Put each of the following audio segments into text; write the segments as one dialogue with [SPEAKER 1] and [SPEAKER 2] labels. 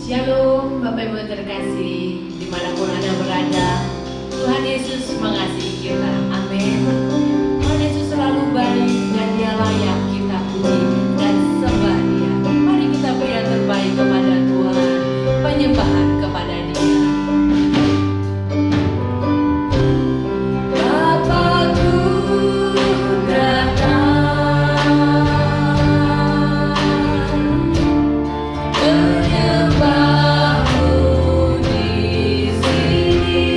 [SPEAKER 1] Shalom Bapak Ibu terkasih, dimanapun Anda berada, Tuhan Yesus mengasihi kita, amin. Tuhan Yesus selalu baik dan Dia layak kita puji dan sembah Dia. Mari kita beri yang terbaik kepada Tuhan, penyembahan kepada Dia. Bapakku datang, menyembahmu di sini.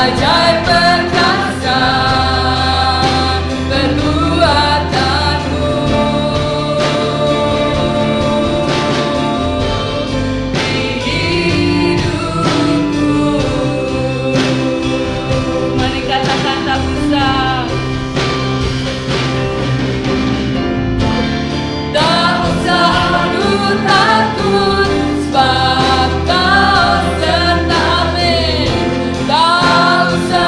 [SPEAKER 1] ajaib perkasa perbuatanmu di hidupku. Mari katakan tak usah, tak usah aku takut, sebab Kau serta-Mu. Tak usah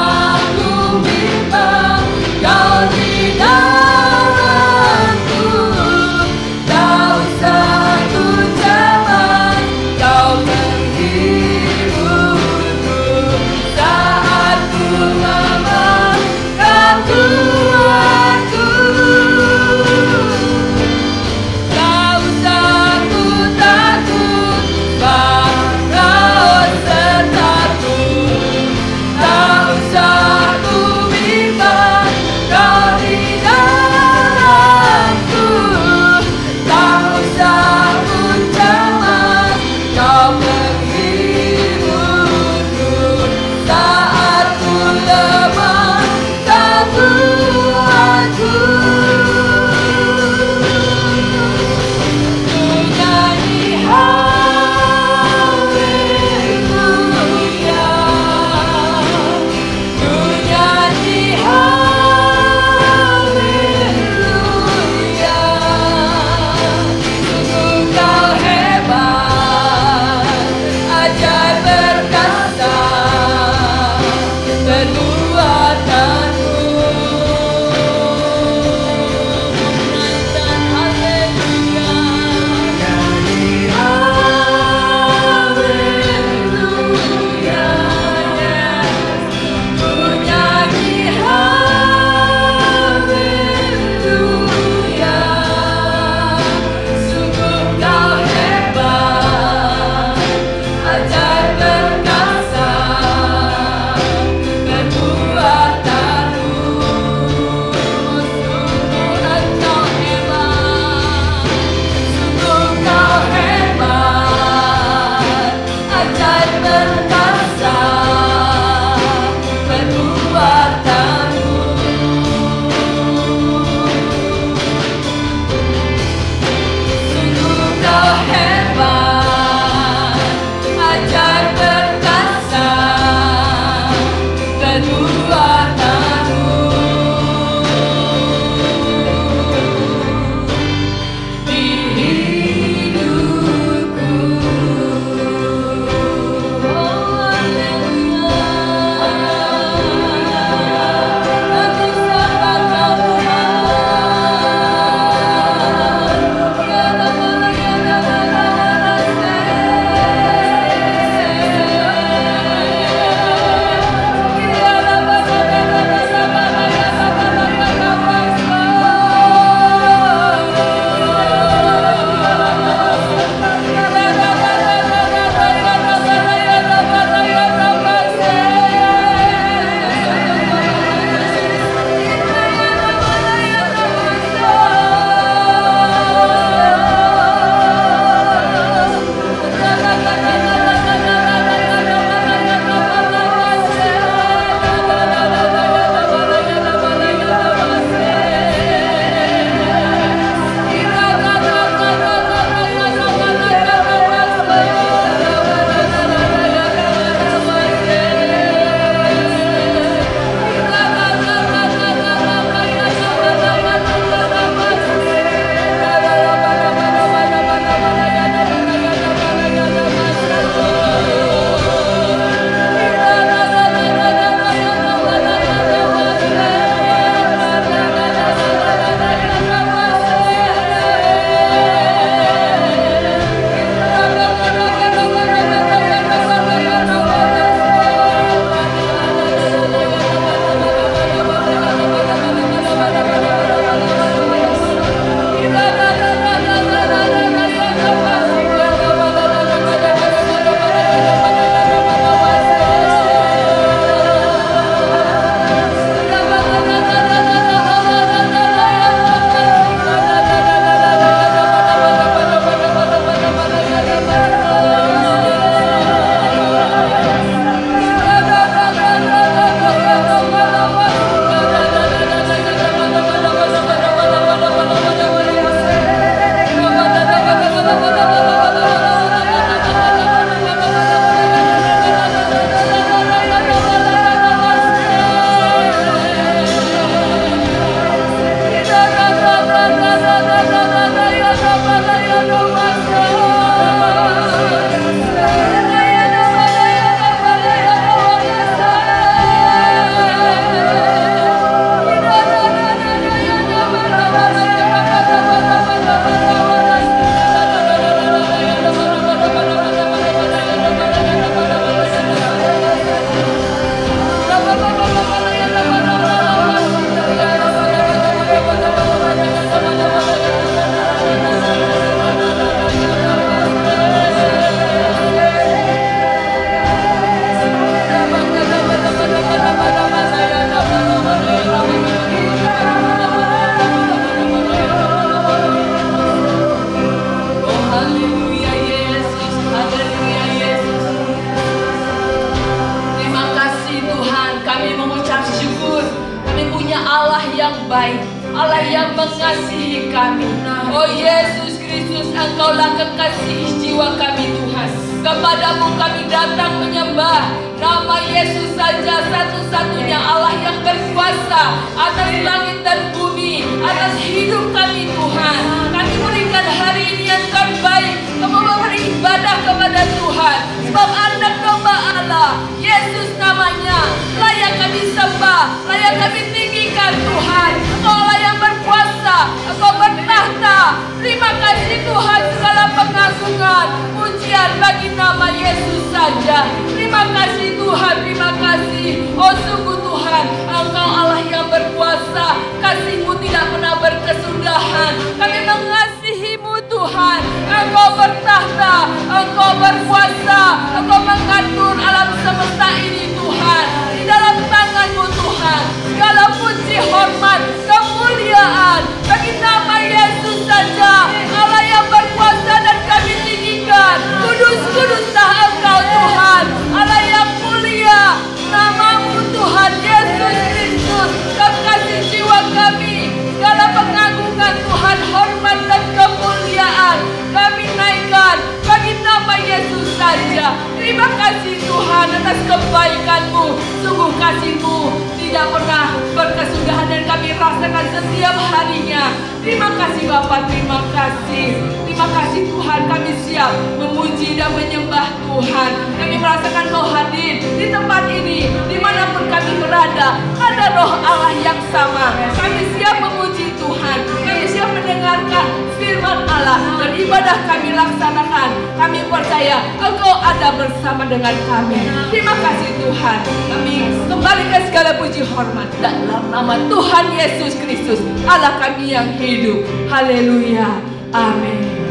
[SPEAKER 1] Allah yang baik, Allah yang mengasihi kami. Oh Yesus Kristus, Engkaulah kekasih jiwa kami Tuhan. Kepadamu kami datang menyembah. Nama Yesus saja satu-satunya Allah yang berkuasa atas langit dan bumi, atas hidup kami Tuhan. Kami berikan hari ini yang terbaik, kami beribadah kepada Tuhan. Sebab Anak Domba Allah, Yesus namanya, layak kami sembah, layak kami tinggikan Tuhan. Engkau Allah yang berkuasa, Engkau bertahta. Terima kasih Tuhan, segala pengagungan, pujian bagi nama Yesus saja. Terima kasih Tuhan, terima kasih. Oh sungguh Tuhan, Engkau Allah yang berkuasa, kasih-Mu tidak pernah berkesudahan. Kami mengasihi-Mu Tuhan. Engkau bertahta, Engkau berkuasa, Engkau mengatur alam semesta ini Tuhan. Di dalam tangan-Mu Tuhan, segala puji, hormat, kemuliaan bagi nama Yesus saja. Allah yang berkuasa dan kami tinggikan. Kudus, kuduslah Engkau Tuhan, Allah yang mulia. Nama-Mu Tuhan Yesus Kristus, kekasih jiwa kami. Segala pengagungan Tuhan, hormat dan kemuliaan kami naikkan bagi nama Yesus saja. Terima kasih Tuhan atas kebaikan-Mu. Sungguh kasih-Mu tidak pernah berkesudahan dan kami rasakan setiap harinya. Terima kasih Bapa, terima kasih. Terima kasih Tuhan, kami siap memuji dan menyembah Tuhan. Kami merasakan Kau hadir di tempat ini, dimanapun kami berada. Ada roh Allah yang sama. Kami siap memuji Tuhan. Kami siap mendengarkan firman Allah. Dan ibadah kami laksanakan. Kami percaya Engkau ada bersama dengan kami. Terima kasih Tuhan. Kami kembalikan segala puji hormat dalam nama Tuhan Yesus Kristus, Allah kami yang hidup. Haleluya. Amin.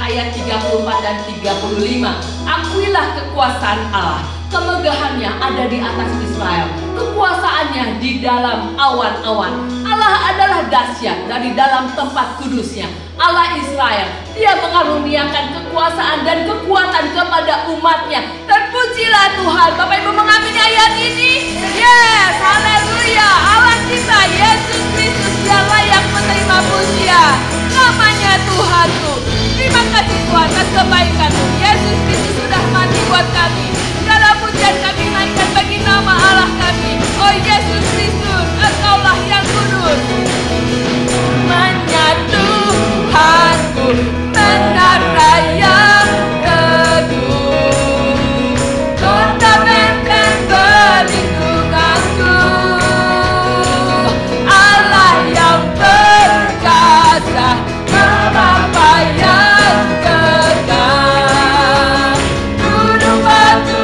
[SPEAKER 1] Ayat 34 dan 35. Akuilah kekuasaan Allah, kemegahannya ada di atas Israel, kekuasaannya di dalam awan-awan. Allah adalah dahsyat dari dalam tempat kudusnya. Allah Israel, Dia mengaruniakan kekuasaan dan kekuatan kepada umatnya. Terpujilah Tuhan. Bapak Ibu mengamini ayat ini? Yes, haleluya. Allah kita Yesus Kristus, Dia layak menerima pujian. Namanya Tuhanku. Terima kasih Tuhan atas kebaikan-Mu. Yesus Kristus sudah mati buat kami. Segala pujian kami naikkan bagi nama Allah kami. Oh Yesus Kristus, Engkaulah yang kudus. Menyatu Tuhanku, menara yang teguh, fundament dan perlindunganku. Allah yang perkasa, Bapa yang kekal, gunung batu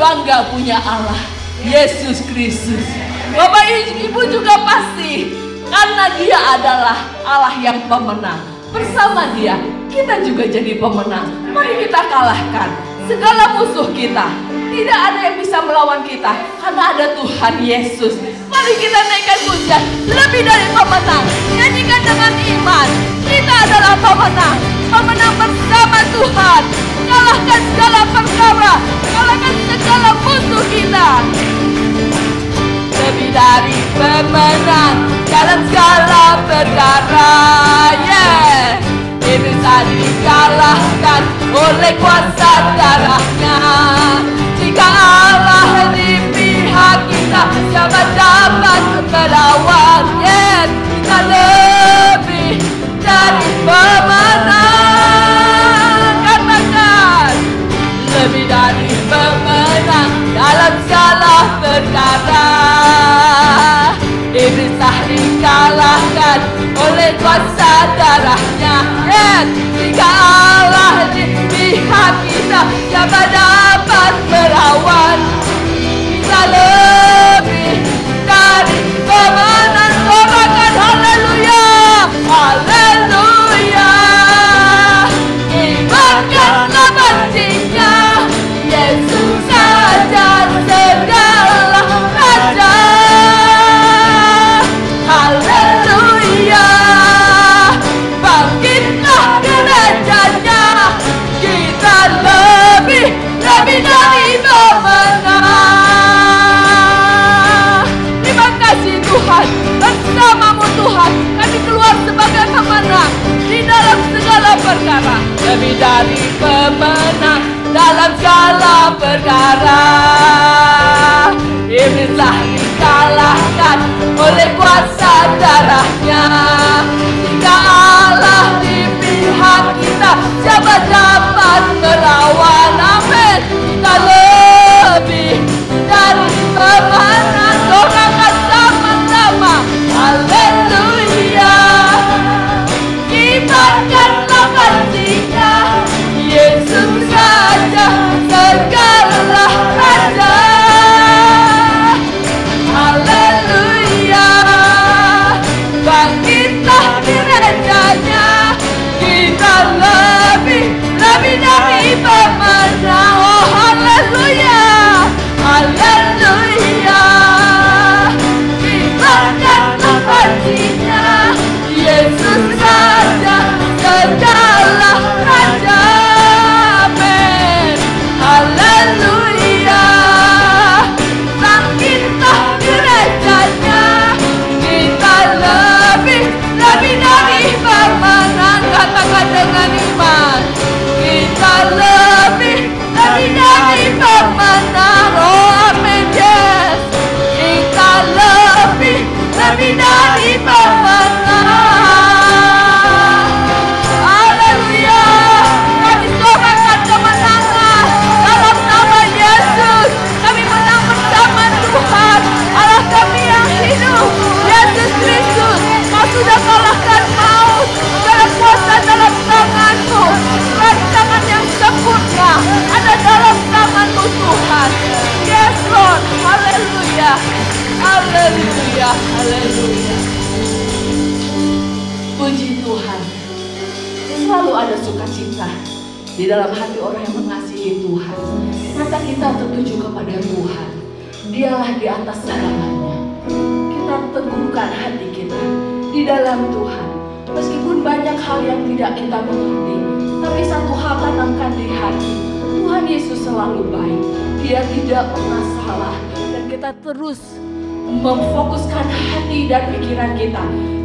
[SPEAKER 1] bangga punya Allah, Yesus Kristus. Bapak Ibu juga pasti, karena Dia adalah Allah yang pemenang. Bersama Dia, kita juga jadi pemenang. Mari kita kalahkan segala musuh kita. Tidak ada yang bisa melawan kita, karena ada Tuhan Yesus. Mari kita naikkan pujian, lebih dari pemenang. Nyanyikan dengan iman, kita adalah pemenang. Pemenang bersama Tuhan. Kalahkan segala perkara, kalahkan segala musuh kita. Lebih dari pemenang dalam segala perkara. Bisa dikalahkan oleh kuasa darahnya. Jika Allah di pihak kita, siapa dapat melawan? Kita lebih dari pemenang. Katakan, lebih dari pemenang dalam segala perkara. Iblis telah dikalahkan oleh kuasa darahnya. Jika Allah di pihak kita, siapa dapat melawan? Kita lebih dari pemenang. Sorakan haleluya, haleluya. Ibaratkanlah bancinya, Yesus saja segala raja. Haleluya, bangkitlah gerejanya, kita lebih dari pemenang. Terima kasih Tuhan, bersamamu Tuhan kami keluar sebagai pemenang di dalam segala perkara. Lebih dari pemenang dalam segala perkara. Iblislah dikalahkan oleh kuasa darahnya. Jika Allah di pihak kita, siapa dapat melawan? Amin. Kita lebih dari pemenang. Doakan sama-sama, haleluya. Ibaratkanlah bancinya, Yesus saja segala raja. Haleluya, bangkitlah gerejanya, kita lebih dari pemenang. Oh haleluya, haleluya. Ibaratkanlah bancinya, Yesus saja segala raja. Amin, haleluya. Bangkitlah gerejanya, kita lebih dari pemenang. Katakan dengan iman, kita lebih dari pemenang. Oh amin, yes. Kita lebih dari pemenang. Haleluya. Kami sorakan kemenangan dalam nama Yesus. Kami menang bersama Tuhan Allah kami yang hidup, Yesus Kristus. Kau sudah kalahkan maut. Segala kuasa dalam tanganmu. Rancangan yang sempurna ada dalam tanganmu Tuhan. Yes Lord, haleluya, haleluya, haleluya. Puji Tuhan. Selalu ada sukacita di dalam hati orang yang mengasihi Tuhan. Mata kita tertuju kepada Tuhan. Dialah di atas segalanya. Kita teguhkan hati kita di dalam Tuhan. Meskipun banyak hal yang tidak kita mengerti, tapi satu hal tanamkan di hati. Tuhan Yesus selalu baik. Dia tidak pernah salah. Dan kita terus memfokuskan hati dan pikiran kita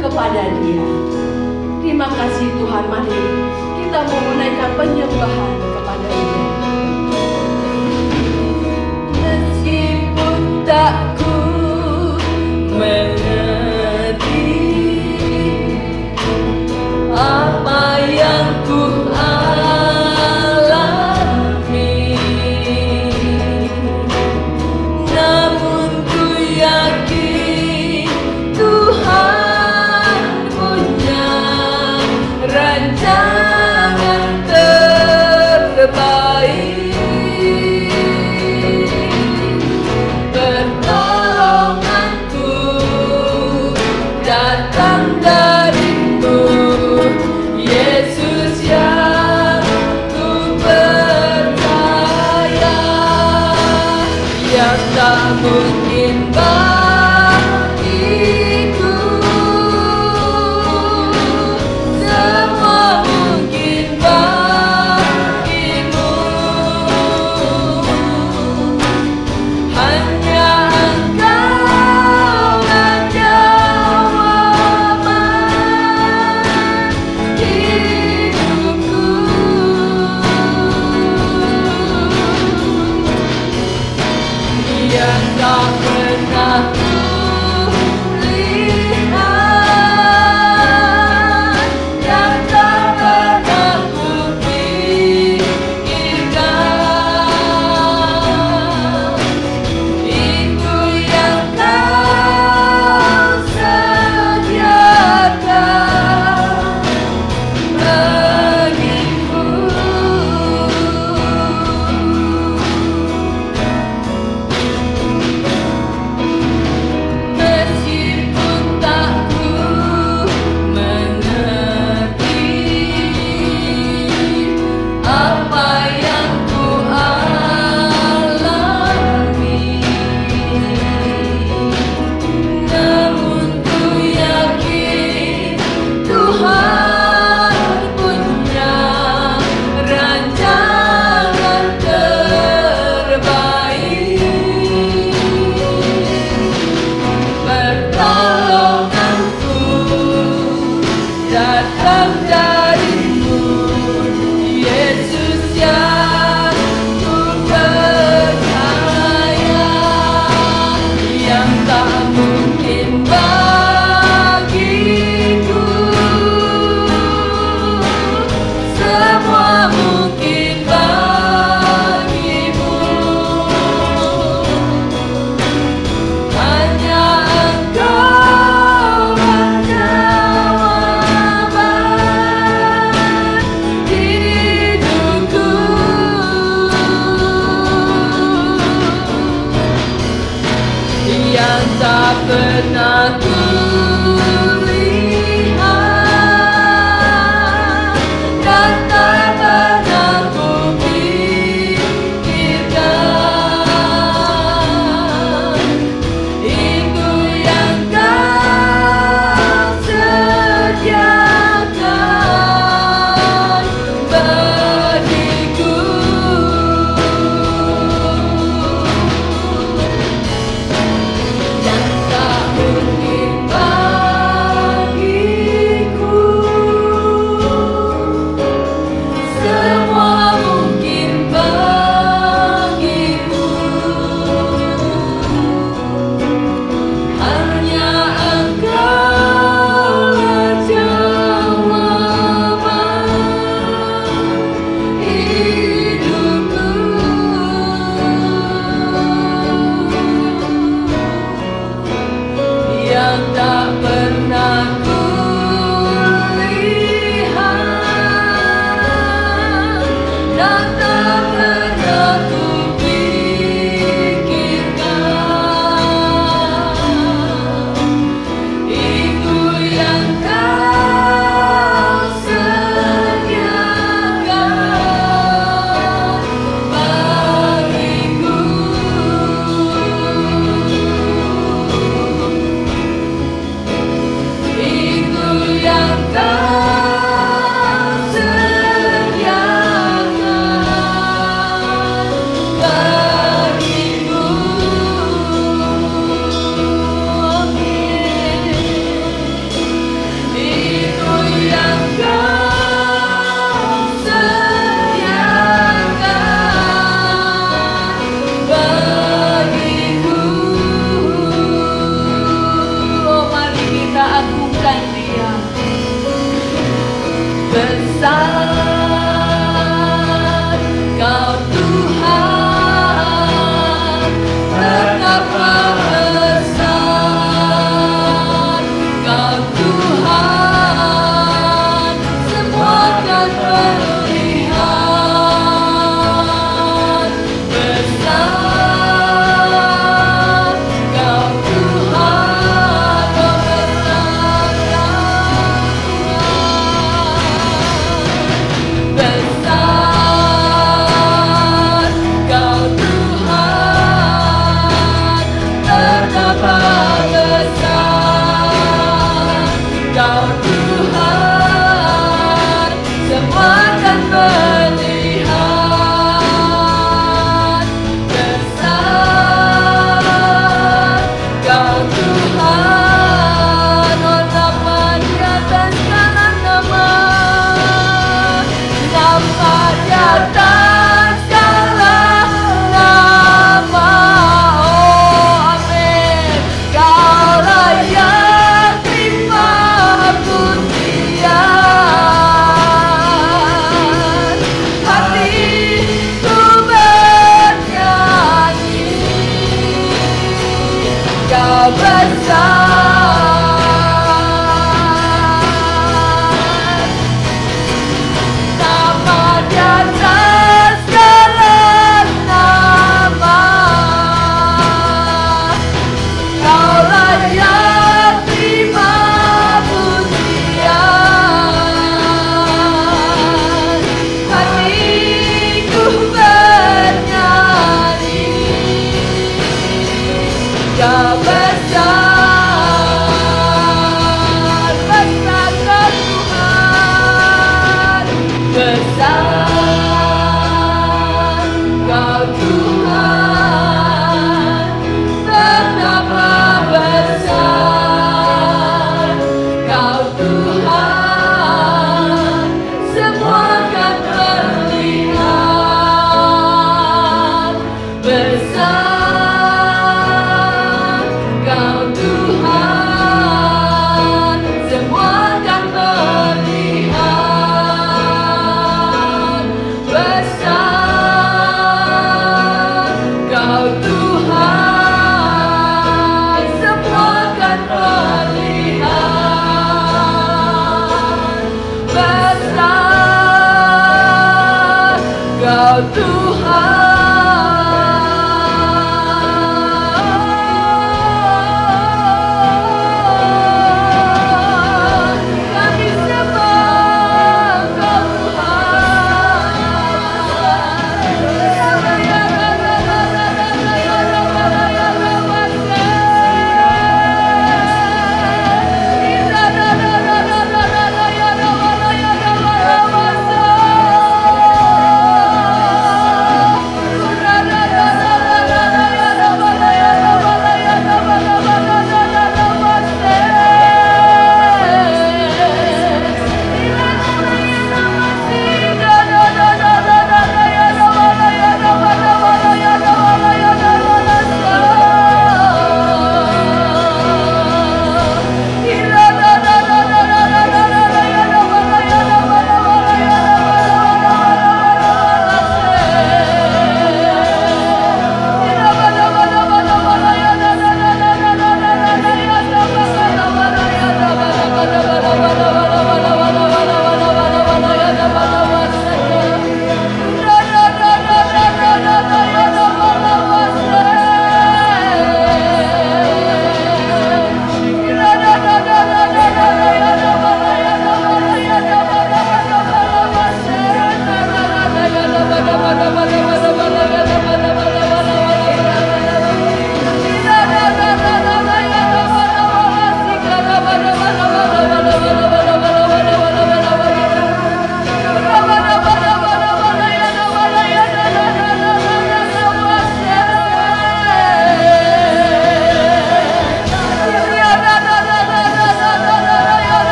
[SPEAKER 1] kepada Dia. Terima kasih Tuhan. Mari kita mau menaikkan penyembahan kepada Dia. Meskipun tak ku mengerti apa yang ku alami, namun ku yakin Tuhan punya rancangan terbaik. tak mungkin bagiku, semua mungkin bagimu. Hanya Engkaulah jawaban hidupku. Yang tak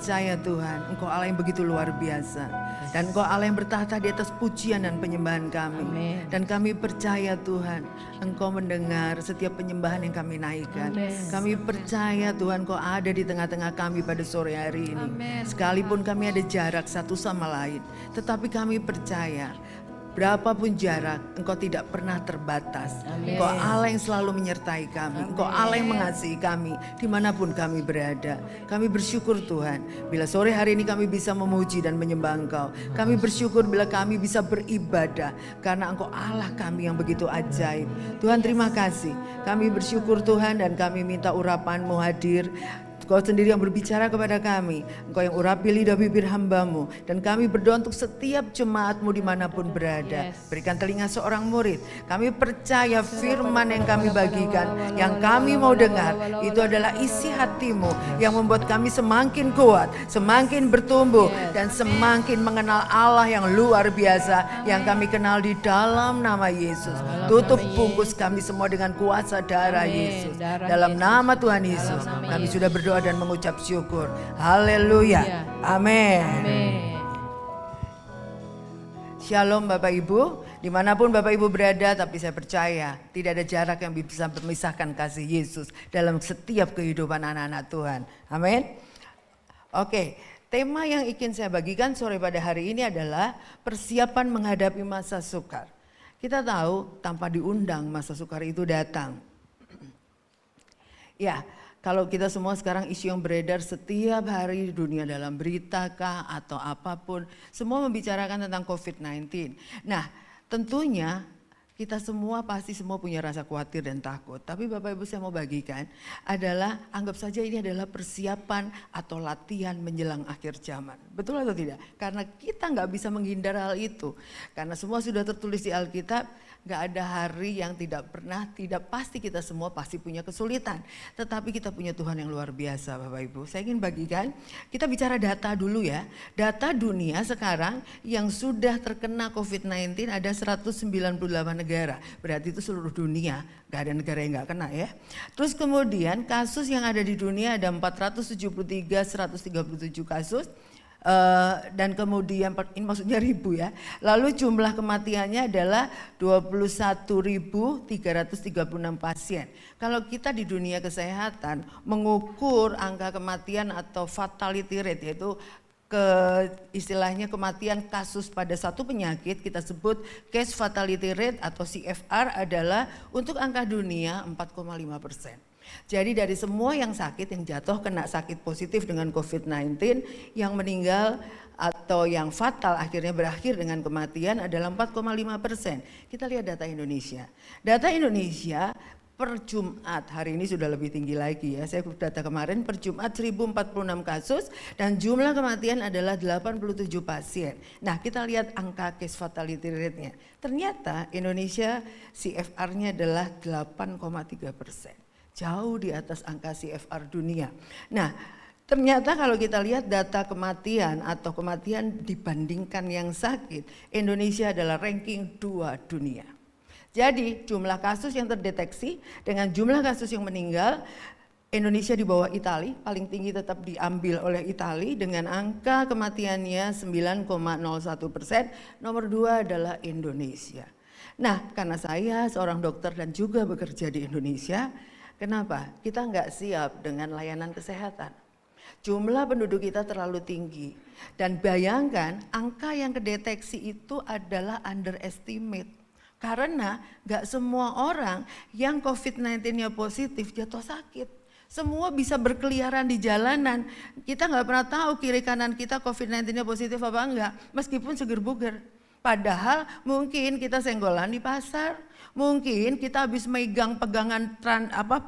[SPEAKER 2] percaya Tuhan, Engkau Allah yang begitu luar biasa. Dan Engkau Allah yang bertahta di atas pujian dan penyembahan kami.
[SPEAKER 1] Amen.
[SPEAKER 2] Dan kami percaya Tuhan, Engkau mendengar setiap penyembahan yang kami naikkan.
[SPEAKER 1] Amen.
[SPEAKER 2] Kami percaya Tuhan, Engkau ada di tengah-tengah kami pada sore hari ini.
[SPEAKER 1] Amen.
[SPEAKER 2] Sekalipun kami ada jarak satu sama lain, tetapi kami percaya berapapun jarak, Engkau tidak pernah terbatas.
[SPEAKER 1] Amin.
[SPEAKER 2] Engkau Allah yang selalu menyertai kami. Engkau Allah yang mengasihi kami dimanapun kami berada. Kami bersyukur Tuhan bila sore hari ini kami bisa memuji dan menyembah Engkau. Kami bersyukur bila kami bisa beribadah karena Engkau Allah kami yang begitu ajaib. Tuhan terima kasih. Kami bersyukur Tuhan dan kami minta urapan-Mu hadir. Engkau sendiri yang berbicara kepada kami. Engkau yang urapi lidah bibir hamba-Mu. Dan kami berdoa untuk setiap jemaat-Mu dimanapun berada. Berikan telinga seorang murid. Kami percaya firman yang kami bagikan, yang kami mau dengar, itu adalah isi hati-Mu yang membuat kami semakin kuat, semakin bertumbuh, dan semakin mengenal Allah yang luar biasa yang kami kenal di dalam nama Yesus. Tutup bungkus kami semua dengan kuasa darah Yesus. Dalam nama Tuhan Yesus kami sudah berdoa dan mengucap syukur. Haleluya. Amin. Shalom Bapak Ibu, dimanapun Bapak Ibu berada, tapi saya percaya tidak ada jarak yang bisa memisahkan kasih Yesus dalam setiap kehidupan anak-anak Tuhan. Amin. Oke, tema yang ingin saya bagikan sore pada hari ini adalah persiapan menghadapi masa sukar. Kita tahu tanpa diundang masa sukar itu datang. Ya, kalau kita semua sekarang isu yang beredar setiap hari di dunia dalam berita kah atau apapun, semua membicarakan tentang COVID-19. Nah, tentunya kita semua pasti semua punya rasa khawatir dan takut. Tapi Bapak Ibu saya mau bagikan adalah anggap saja ini adalah persiapan atau latihan menjelang akhir zaman. Betul atau tidak? Karena kita nggak bisa menghindar hal itu. Karena semua sudah tertulis di Alkitab. Gak ada hari yang tidak pasti kita semua pasti punya kesulitan. Tetapi kita punya Tuhan yang luar biasa Bapak Ibu. Saya ingin bagikan, kita bicara data dulu ya. Data dunia sekarang yang sudah terkena COVID-19 ada 198 negara. Berarti itu seluruh dunia, gak ada negara yang gak kena ya. Terus kemudian kasus yang ada di dunia ada 137 kasus. Dan kemudian ini maksudnya ribu ya. Lalu jumlah kematiannya adalah 21.336 pasien. Kalau kita di dunia kesehatan mengukur angka kematian atau fatality rate, yaitu istilahnya kematian kasus pada satu penyakit, kita sebut case fatality rate atau CFR adalah untuk angka dunia 4,5%. Jadi dari semua yang sakit, yang jatuh kena sakit positif dengan COVID-19, yang meninggal atau yang fatal akhirnya berakhir dengan kematian adalah 4,5%. Kita lihat data Indonesia. Data Indonesia per Jumat, hari ini sudah lebih tinggi lagi ya. Saya data kemarin per Jumat 1046 kasus dan jumlah kematian adalah 87 pasien. Nah kita lihat angka case fatality rate-nya. Ternyata Indonesia CFR-nya adalah 8,3%. Jauh di atas angka CFR dunia. Nah, ternyata kalau kita lihat data kematian atau kematian dibandingkan yang sakit, Indonesia adalah ranking 2 dunia. Jadi jumlah kasus yang terdeteksi dengan jumlah kasus yang meninggal, Indonesia di bawah Italia, paling tinggi tetap diambil oleh Italia dengan angka kematiannya 9,01%, nomor 2 adalah Indonesia. Nah, karena saya seorang dokter dan juga bekerja di Indonesia, kenapa? Kita nggak siap dengan layanan kesehatan. Jumlah penduduk kita terlalu tinggi. Dan bayangkan angka yang kedeteksi itu adalah underestimate. Karena nggak semua orang yang COVID-19-nya positif jatuh sakit. Semua bisa berkeliaran di jalanan. Kita nggak pernah tahu kiri kanan kita COVID-19-nya positif apa enggak. Meskipun seger buger. Padahal mungkin kita senggolan di pasar, mungkin kita habis megang pegangan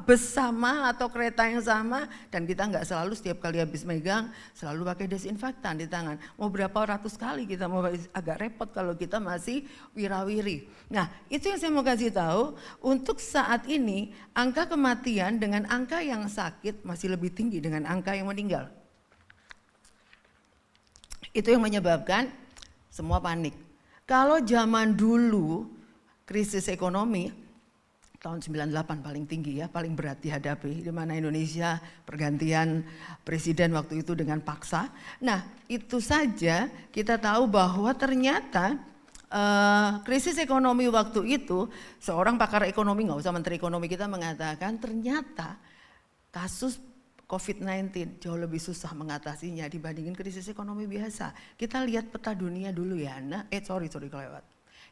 [SPEAKER 2] bus sama atau kereta yang sama dan kita nggak selalu setiap kali habis megang selalu pakai desinfektan di tangan. Mau berapa ratus kali kita mau, agak repot kalau kita masih wirawiri. Nah itu yang saya mau kasih tahu, untuk saat ini angka kematian dengan angka yang sakit masih lebih tinggi dengan angka yang meninggal. Itu yang menyebabkan semua panik. Kalau zaman dulu krisis ekonomi tahun 98 paling tinggi ya, paling berat dihadapi, di mana Indonesia pergantian presiden waktu itu dengan paksa. Nah itu saja kita tahu bahwa ternyata krisis ekonomi waktu itu, seorang pakar ekonomi, nggak usah menteri ekonomi kita, mengatakan ternyata kasus COVID-19 jauh lebih susah mengatasinya dibandingin krisis ekonomi biasa. Kita lihat peta dunia dulu ya, sorry kelewat.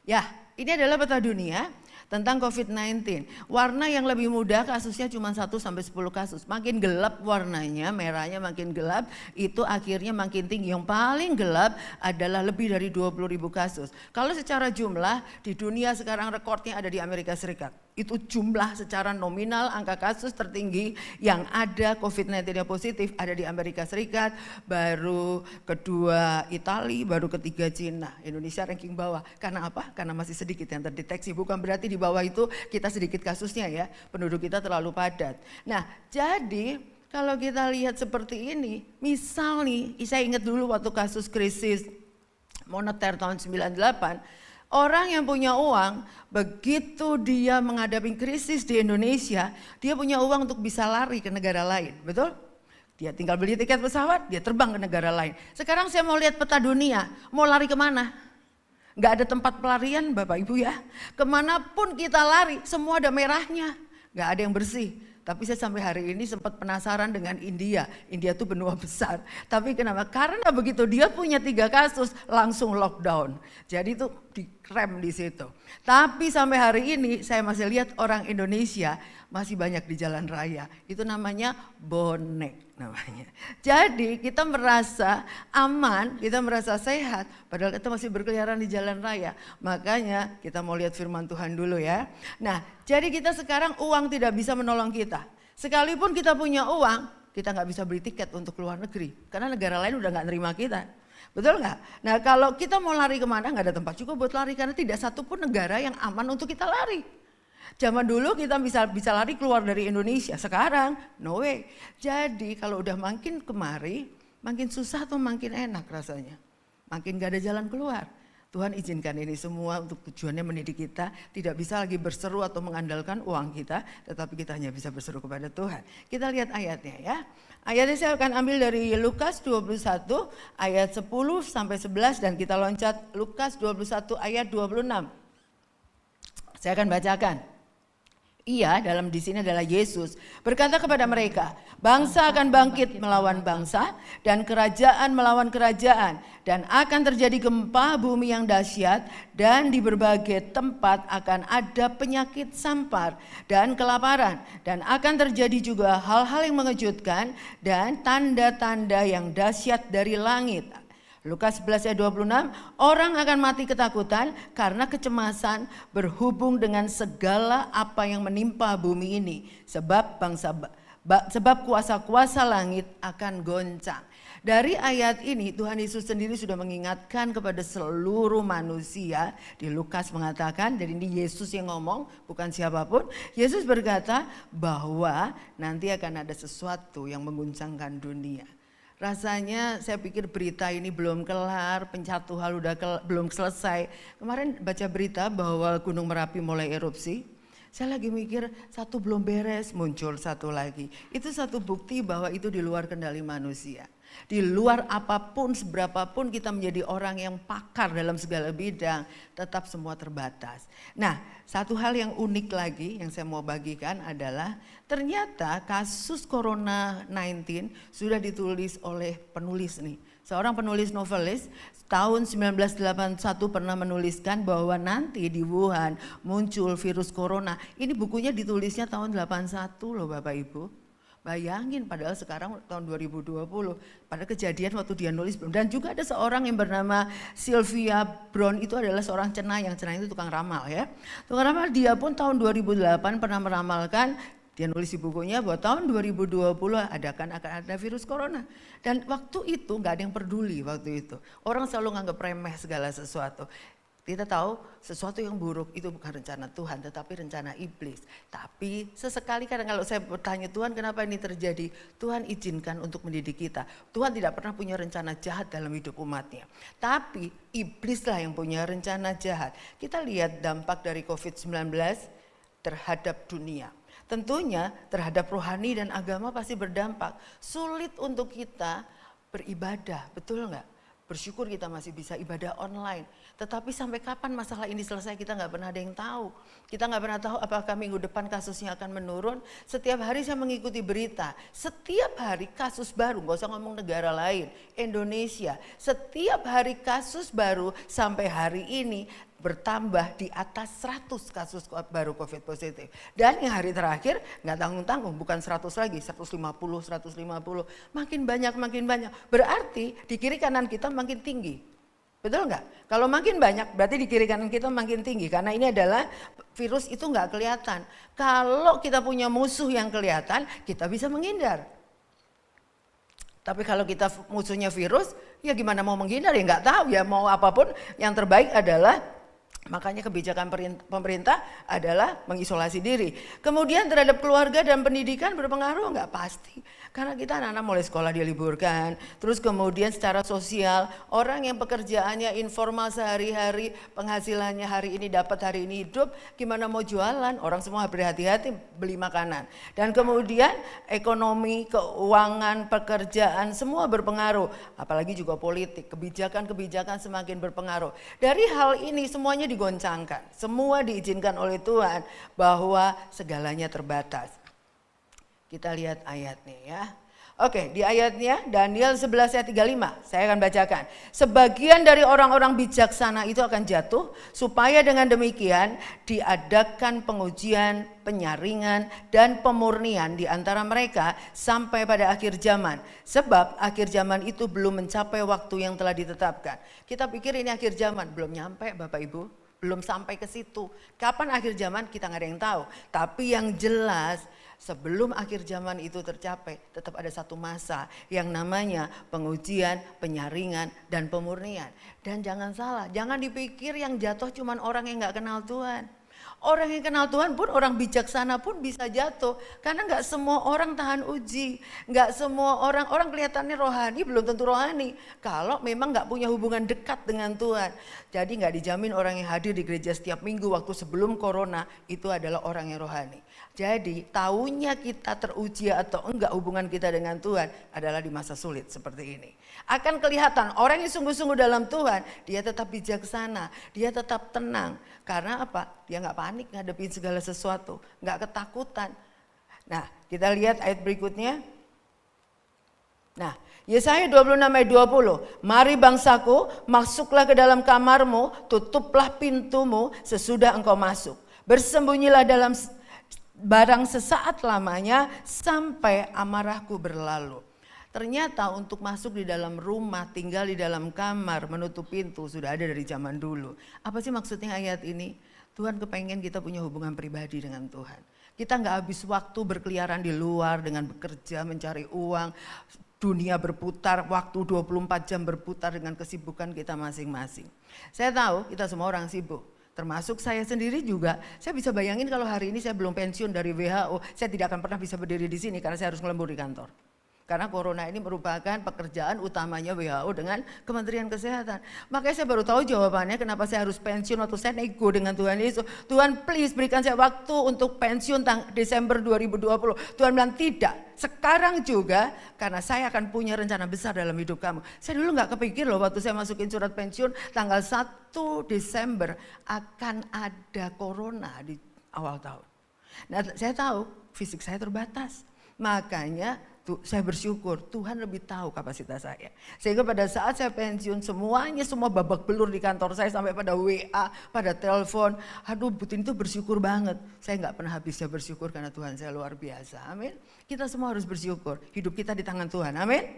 [SPEAKER 2] Ya, ini adalah peta dunia tentang COVID-19. Warna yang lebih muda kasusnya cuma 1-10 kasus. Makin gelap warnanya, merahnya makin gelap, itu akhirnya makin tinggi. Yang paling gelap adalah lebih dari 20.000 kasus. Kalau secara jumlah di dunia sekarang rekornya ada di Amerika Serikat. Itu jumlah secara nominal angka kasus tertinggi yang ada COVID-19 yang positif ada di Amerika Serikat, baru kedua Italia, baru ketiga Cina. Indonesia ranking bawah. Karena apa? Karena masih sedikit yang terdeteksi. Bukan berarti di bawah itu kita sedikit kasusnya ya. Penduduk kita terlalu padat. Nah, jadi kalau kita lihat seperti ini, misal nih, saya ingat dulu waktu kasus krisis moneter tahun 98, orang yang punya uang, begitu dia menghadapi krisis di Indonesia, dia punya uang untuk bisa lari ke negara lain, betul? Dia tinggal beli tiket pesawat, dia terbang ke negara lain. Sekarang saya mau lihat peta dunia, mau lari kemana? Gak ada tempat pelarian Bapak Ibu ya. Kemanapun kita lari, semua ada merahnya, gak ada yang bersih. Tapi saya sampai hari ini sempat penasaran dengan India. India itu benua besar. Tapi kenapa? Karena begitu dia punya 3 kasus langsung lockdown. Jadi itu direm di situ. Tapi sampai hari ini saya masih lihat orang Indonesia masih banyak di jalan raya. Itu namanya bonek namanya. Jadi kita merasa aman, kita merasa sehat. Padahal kita masih berkeliaran di jalan raya. Makanya kita mau lihat firman Tuhan dulu ya. Nah, jadi kita sekarang uang tidak bisa menolong kita. Sekalipun kita punya uang, kita nggak bisa beli tiket untuk keluar negeri. Karena negara lain udah nggak nerima kita. Betul nggak? Nah kalau kita mau lari kemana nggak ada tempat juga buat lari. Karena tidak satupun negara yang aman untuk kita lari. Zaman dulu kita bisa lari keluar dari Indonesia. Sekarang no way. Jadi kalau udah makin kemari, makin susah atau makin enak rasanya. Makin gak ada jalan keluar. Tuhan izinkan ini semua untuk tujuannya mendidik kita. Tidak bisa lagi berseru atau mengandalkan uang kita. Tetapi kita hanya bisa berseru kepada Tuhan. Kita lihat ayatnya ya. Ayatnya saya akan ambil dari Lukas 21 ayat 10 sampai 11. Dan kita loncat Lukas 21 ayat 26. Saya akan bacakan. Ia dalam di sini adalah Yesus berkata kepada mereka, bangsa akan bangkit melawan bangsa dan kerajaan melawan kerajaan dan akan terjadi gempa bumi yang dahsyat dan di berbagai tempat akan ada penyakit sampar dan kelaparan dan akan terjadi juga hal-hal yang mengejutkan dan tanda-tanda yang dahsyat dari langit. Lukas 11 ayat 26, orang akan mati ketakutan karena kecemasan berhubung dengan segala apa yang menimpa bumi ini. Sebab kuasa-kuasa langit akan goncang. Dari ayat ini Tuhan Yesus sendiri sudah mengingatkan kepada seluruh manusia. Di Lukas mengatakan, dan ini Yesus yang ngomong bukan siapapun. Yesus berkata bahwa nanti akan ada sesuatu yang mengguncangkan dunia. Rasanya saya pikir berita ini belum kelar, pencatuhan belum selesai. Kemarin baca berita bahwa Gunung Merapi mulai erupsi. Saya lagi mikir satu belum beres, muncul satu lagi. Itu satu bukti bahwa itu di luar kendali manusia. Di luar apapun, seberapapun kita menjadi orang yang pakar dalam segala bidang, tetap semua terbatas. Nah, satu hal yang unik lagi yang saya mau bagikan adalah ternyata kasus Corona 19 sudah ditulis oleh penulis nih. Seorang penulis novelis tahun 1981 pernah menuliskan bahwa nanti di Wuhan muncul virus corona. Ini bukunya ditulisnya tahun 81 loh Bapak Ibu. Bayangin padahal sekarang tahun 2020, pada kejadian waktu dia nulis belum. Dan juga ada seorang yang bernama Sylvia Browne, itu adalah seorang cenah, yang cenah itu tukang ramal ya. Tukang ramal, dia pun tahun 2008 pernah meramalkan, dia nulis di bukunya bahwa tahun 2020 akan ada virus corona. Dan waktu itu gak ada yang peduli waktu itu. Orang selalu nganggap remeh segala sesuatu. Kita tahu sesuatu yang buruk itu bukan rencana Tuhan tetapi rencana iblis. Tapi sesekali kadang kalau saya bertanya Tuhan kenapa ini terjadi, Tuhan izinkan untuk mendidik kita. Tuhan tidak pernah punya rencana jahat dalam hidup umatnya. Tapi iblislah yang punya rencana jahat. Kita lihat dampak dari COVID-19 terhadap dunia. Tentunya terhadap rohani dan agama pasti berdampak. Sulit untuk kita beribadah, betul nggak? Bersyukur kita masih bisa ibadah online. Tetapi sampai kapan masalah ini selesai kita nggak pernah ada yang tahu. Kita nggak pernah tahu apakah minggu depan kasusnya akan menurun. Setiap hari saya mengikuti berita. Setiap hari kasus baru, nggak usah ngomong negara lain. Indonesia, setiap hari kasus baru sampai hari ini bertambah di atas 100 kasus baru COVID positif. Dan yang hari terakhir nggak tanggung-tanggung, bukan 100 lagi, 150, makin banyak. Berarti di kiri kanan kita makin tinggi. Betul nggak? Kalau makin banyak berarti di kiri kanan kita makin tinggi. Karena ini adalah virus itu nggak kelihatan. Kalau kita punya musuh yang kelihatan, kita bisa menghindar. Tapi kalau kita musuhnya virus, ya gimana mau menghindar, ya nggak tahu ya mau apapun. Yang terbaik adalah, makanya kebijakan pemerintah adalah mengisolasi diri. Kemudian terhadap keluarga dan pendidikan berpengaruh nggak? Pasti. Karena kita anak-anak mulai sekolah diliburkan. Terus kemudian secara sosial, orang yang pekerjaannya informal sehari-hari, penghasilannya hari ini dapat, hari ini hidup, gimana mau jualan? Orang semua berhati-hati beli makanan. Dan kemudian ekonomi, keuangan, pekerjaan semua berpengaruh. Apalagi juga politik, kebijakan-kebijakan semakin berpengaruh. Dari hal ini semuanya digoncangkan. Semua diizinkan oleh Tuhan bahwa segalanya terbatas. Kita lihat ayatnya ya. Oke, di ayatnya Daniel 11 ayat 35 saya akan bacakan. Sebagian dari orang-orang bijaksana itu akan jatuh, supaya dengan demikian diadakan pengujian, penyaringan, dan pemurnian di antara mereka sampai pada akhir zaman. Sebab akhir zaman itu belum mencapai waktu yang telah ditetapkan. Kita pikir ini akhir zaman, belum nyampe Bapak Ibu. Belum sampai ke situ. Kapan akhir zaman kita nggak ada yang tahu. Tapi yang jelas sebelum akhir zaman itu tercapai, tetap ada satu masa yang namanya pengujian, penyaringan, dan pemurnian. Dan jangan salah, jangan dipikir yang jatuh cuman orang yang nggak kenal Tuhan. Orang yang kenal Tuhan pun, orang bijaksana pun bisa jatuh. Karena nggak semua orang tahan uji. Nggak semua orang kelihatannya rohani, belum tentu rohani. Kalau memang nggak punya hubungan dekat dengan Tuhan. Jadi nggak dijamin orang yang hadir di gereja setiap minggu waktu sebelum corona itu adalah orang yang rohani. Jadi tahunya kita teruji atau enggak hubungan kita dengan Tuhan adalah di masa sulit seperti ini. Akan kelihatan orang yang sungguh-sungguh dalam Tuhan, dia tetap bijaksana, dia tetap tenang. Karena apa? Dia nggak panik ngadepin segala sesuatu, nggak ketakutan. Nah, kita lihat ayat berikutnya. Nah, Yesaya 26 ayat 20. Mari bangsaku, masuklah ke dalam kamarmu, tutuplah pintumu sesudah engkau masuk. Bersembunyilah dalam barang sesaat lamanya sampai amarahku berlalu. Ternyata untuk masuk di dalam rumah, tinggal di dalam kamar, menutup pintu sudah ada dari zaman dulu. Apa sih maksudnya ayat ini? Tuhan kepengen kita punya hubungan pribadi dengan Tuhan. Kita nggak habis waktu berkeliaran di luar dengan bekerja, mencari uang. Dunia berputar, waktu 24 jam berputar dengan kesibukan kita masing-masing. Saya tahu kita semua orang sibuk. Termasuk saya sendiri juga, saya bisa bayangin kalau hari ini saya belum pensiun dari WHO, saya tidak akan pernah bisa berdiri di sini karena saya harus ngelembur di kantor. Karena corona ini merupakan pekerjaan utamanya WHO dengan Kementerian Kesehatan. Makanya saya baru tahu jawabannya kenapa saya harus pensiun waktu saya nego dengan Tuhan Yesus. Tuhan please berikan saya waktu untuk pensiun Desember 2020. Tuhan bilang tidak, sekarang juga karena saya akan punya rencana besar dalam hidup kamu. Saya dulu gak kepikir loh waktu saya masukin surat pensiun tanggal 1 Desember akan ada corona di awal tahun. Nah saya tahu fisik saya terbatas. Makanya saya bersyukur Tuhan lebih tahu kapasitas saya. Sehingga pada saat saya pensiun semua babak belur di kantor saya sampai pada WA, pada telepon. Aduh Butin itu bersyukur banget. Saya gak pernah habisnya bersyukur karena Tuhan saya luar biasa. Amin. Kita semua harus bersyukur. Hidup kita di tangan Tuhan. Amin.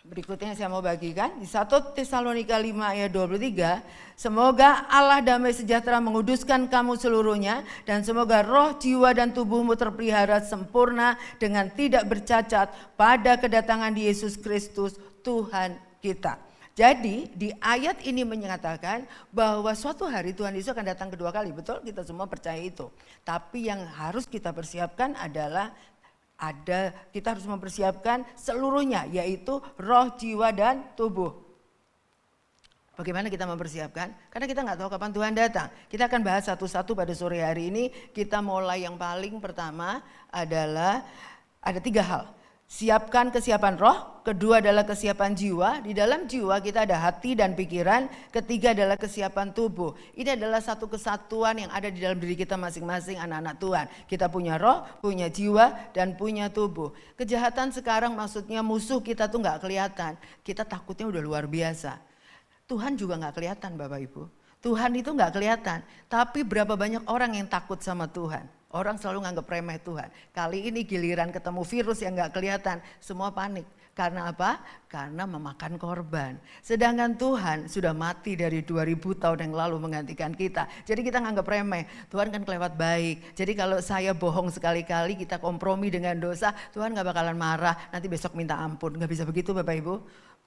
[SPEAKER 2] Berikutnya saya mau bagikan di 1 Tesalonika 5 ayat 23. Semoga Allah damai sejahtera menguduskan kamu seluruhnya. Dan semoga roh, jiwa dan tubuhmu terpelihara sempurna dengan tidak bercacat pada kedatangan Yesus Kristus Tuhan kita. Jadi di ayat ini menyatakan bahwa suatu hari Tuhan Yesus akan datang kedua kali. Betul, kita semua percaya itu. Tapi yang harus kita persiapkan adalah kita harus mempersiapkan seluruhnya, yaitu roh, jiwa, dan tubuh. Bagaimana kita mempersiapkan? Karena kita nggak tahu kapan Tuhan datang. Kita akan bahas satu-satu pada sore hari ini. Kita mulai yang paling pertama adalah ada 3 hal. Siapkan kesiapan roh, kedua adalah kesiapan jiwa. Di dalam jiwa kita ada hati dan pikiran, ketiga adalah kesiapan tubuh. Ini adalah satu kesatuan yang ada di dalam diri kita masing-masing anak-anak Tuhan. Kita punya roh, punya jiwa, dan punya tubuh. Kejahatan sekarang maksudnya musuh kita tuh gak kelihatan. Kita takutnya udah luar biasa. Tuhan juga nggak kelihatan Bapak Ibu. Tuhan itu nggak kelihatan, tapi berapa banyak orang yang takut sama Tuhan. Orang selalu nganggap remeh Tuhan. Kali ini giliran ketemu virus yang nggak kelihatan, semua panik. Karena apa? Karena memakan korban. Sedangkan Tuhan sudah mati dari 2000 tahun yang lalu menggantikan kita. Jadi kita nganggap remeh, Tuhan kan kelewat baik. Jadi kalau saya bohong sekali-kali, kita kompromi dengan dosa, Tuhan gak bakalan marah, nanti besok minta ampun. Gak bisa begitu Bapak Ibu.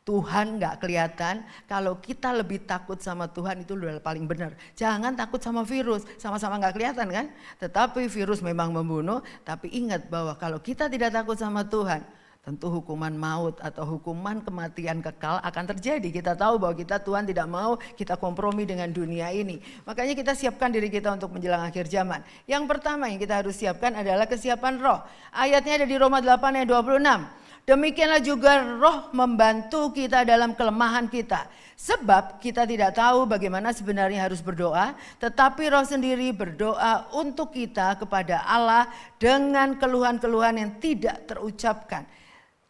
[SPEAKER 2] Tuhan gak kelihatan, kalau kita lebih takut sama Tuhan itu udah paling benar. Jangan takut sama virus, sama-sama gak kelihatan kan. Tetapi virus memang membunuh, tapi ingat bahwa kalau kita tidak takut sama Tuhan, tentu hukuman maut atau hukuman kematian kekal akan terjadi. Kita tahu bahwa Tuhan tidak mau kita kompromi dengan dunia ini. Makanya kita siapkan diri kita untuk menjelang akhir zaman. Yang pertama yang kita harus siapkan adalah kesiapan roh. Ayatnya ada di Roma 8 ayat 26. Demikianlah juga roh membantu kita dalam kelemahan kita. Sebab kita tidak tahu bagaimana sebenarnya harus berdoa. Tetapi roh sendiri berdoa untuk kita kepada Allah dengan keluhan-keluhan yang tidak terucapkan.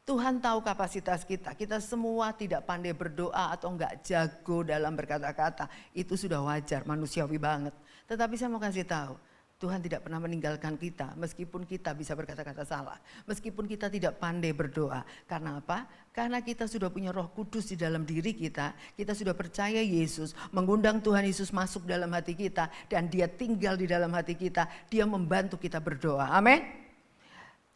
[SPEAKER 2] Tuhan tahu kapasitas kita. Kita semua tidak pandai berdoa atau enggak jago dalam berkata-kata. Itu sudah wajar, manusiawi banget. Tetapi saya mau kasih tahu, Tuhan tidak pernah meninggalkan kita meskipun kita bisa berkata-kata salah. Meskipun kita tidak pandai berdoa. Karena apa? Karena kita sudah punya Roh Kudus di dalam diri kita. Kita sudah percaya Yesus, mengundang Tuhan Yesus masuk dalam hati kita. Dan Dia tinggal di dalam hati kita. Dia membantu kita berdoa. Amin.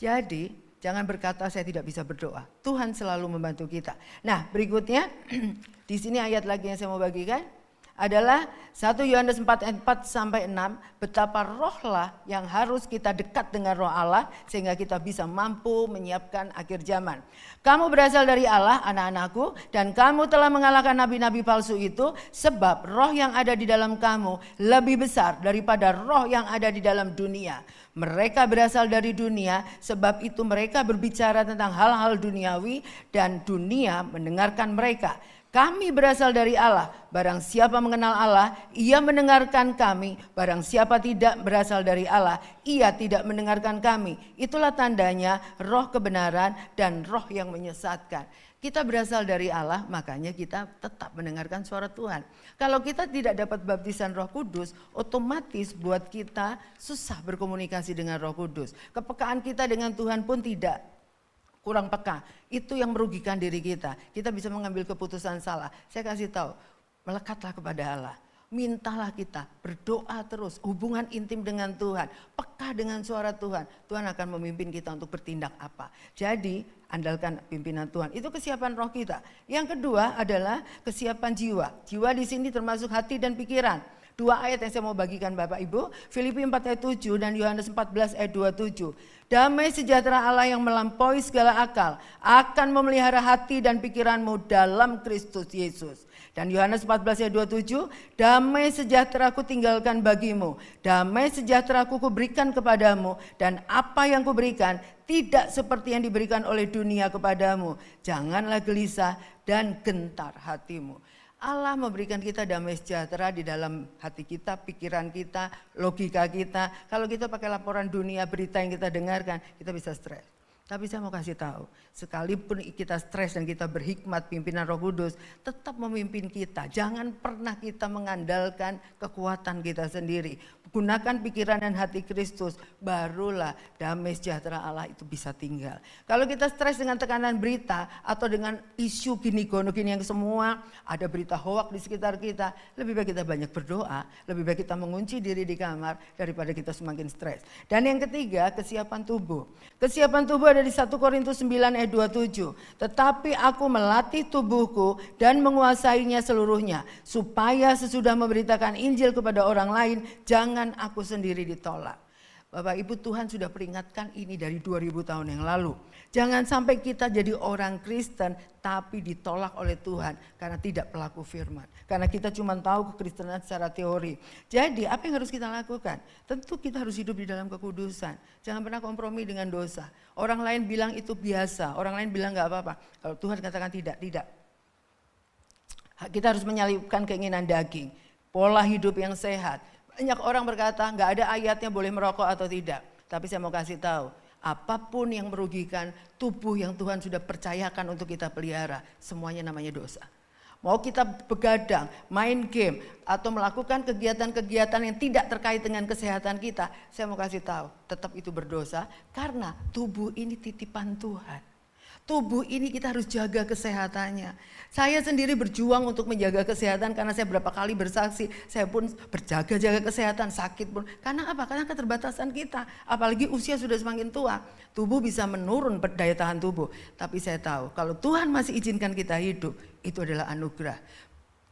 [SPEAKER 2] Jadi jangan berkata saya tidak bisa berdoa. Tuhan selalu membantu kita. Nah, berikutnya di sini ayat lagi yang saya mau bagikan adalah 1 Yohanes 4 ayat 4 sampai 6, betapa rohlah yang harus kita dekat dengan roh Allah sehingga kita bisa mampu menyiapkan akhir zaman. Kamu berasal dari Allah, anak-anakku, dan kamu telah mengalahkan nabi-nabi palsu itu, sebab roh yang ada di dalam kamu lebih besar daripada roh yang ada di dalam dunia. Mereka berasal dari dunia, sebab itu mereka berbicara tentang hal-hal duniawi dan dunia mendengarkan mereka. Kami berasal dari Allah, barang siapa mengenal Allah, ia mendengarkan kami. Barang siapa tidak berasal dari Allah, ia tidak mendengarkan kami. Itulah tandanya roh kebenaran dan roh yang menyesatkan. Kita berasal dari Allah, makanya kita tetap mendengarkan suara Tuhan. Kalau kita tidak dapat baptisan Roh Kudus, otomatis buat kita susah berkomunikasi dengan Roh Kudus. Kepekaan kita dengan Tuhan pun tidak, kurang peka. Itu yang merugikan diri kita. Kita bisa mengambil keputusan salah. Saya kasih tahu, melekatlah kepada Allah. Mintalah kita, berdoa terus, hubungan intim dengan Tuhan, peka dengan suara Tuhan. Tuhan akan memimpin kita untuk bertindak apa. Jadi andalkan pimpinan Tuhan. Itu kesiapan roh kita. Yang kedua adalah kesiapan jiwa. Jiwa di sini termasuk hati dan pikiran. 2 ayat yang saya mau bagikan Bapak Ibu, Filipi 4 ayat 7 dan Yohanes 14 ayat 27. Damai sejahtera Allah yang melampaui segala akal akan memelihara hati dan pikiranmu dalam Kristus Yesus. Dan Yohanes 14 ayat 27, damai sejahtera ku tinggalkan bagimu, damai sejahtera ku berikan kepadamu, dan apa yang kuberikan tidak seperti yang diberikan oleh dunia kepadamu. Janganlah gelisah dan gentar hatimu. Allah memberikan kita damai sejahtera di dalam hati kita, pikiran kita, logika kita. Kalau kita pakai laporan dunia, berita yang kita dengarkan, kita bisa stres. Tapi saya mau kasih tahu, sekalipun kita stres dan kita berhikmat pimpinan Roh Kudus, tetap memimpin kita. Jangan pernah kita mengandalkan kekuatan kita sendiri. Gunakan pikiran dan hati Kristus, barulah damai sejahtera Allah itu bisa tinggal. Kalau kita stres dengan tekanan berita atau dengan isu gini yang semua, ada berita hoak di sekitar kita, lebih baik kita banyak berdoa, lebih baik kita mengunci diri di kamar daripada kita semakin stres. Dan yang ketiga, kesiapan tubuh. Kesiapan tubuh ada di 1 Korintus 9 ayat 27. Tetapi aku melatih tubuhku dan menguasainya seluruhnya, supaya sesudah memberitakan Injil kepada orang lain, jangan aku sendiri ditolak. Bapak Ibu, Tuhan sudah peringatkan ini dari 2000 tahun yang lalu. Jangan sampai kita jadi orang Kristen tapi ditolak oleh Tuhan karena tidak pelaku firman. Karena kita cuma tahu kekristenan secara teori. Jadi apa yang harus kita lakukan? Tentu kita harus hidup di dalam kekudusan. Jangan pernah kompromi dengan dosa. Orang lain bilang itu biasa, orang lain bilang gak apa-apa. Kalau Tuhan katakan tidak. Kita harus menyalipkan keinginan daging. Pola hidup yang sehat. Banyak orang berkata nggak ada ayatnya boleh merokok atau tidak. Tapi saya mau kasih tahu, apapun yang merugikan tubuh yang Tuhan sudah percayakan untuk kita pelihara, semuanya namanya dosa. mau kita begadang, main game, atau melakukan kegiatan-kegiatan yang tidak terkait dengan kesehatan kita, saya mau kasih tahu, tetap itu berdosa karena tubuh ini titipan Tuhan. Tubuh ini kita harus jaga kesehatannya. Saya sendiri berjuang untuk menjaga kesehatan karena saya berapa kali bersaksi, saya pun berjaga-jaga kesehatan, sakit pun. Karena apa? Karena keterbatasan kita. Apalagi usia sudah semakin tua, tubuh bisa menurun daya tahan tubuh. Tapi saya tahu kalau Tuhan masih izinkan kita hidup, itu adalah anugerah.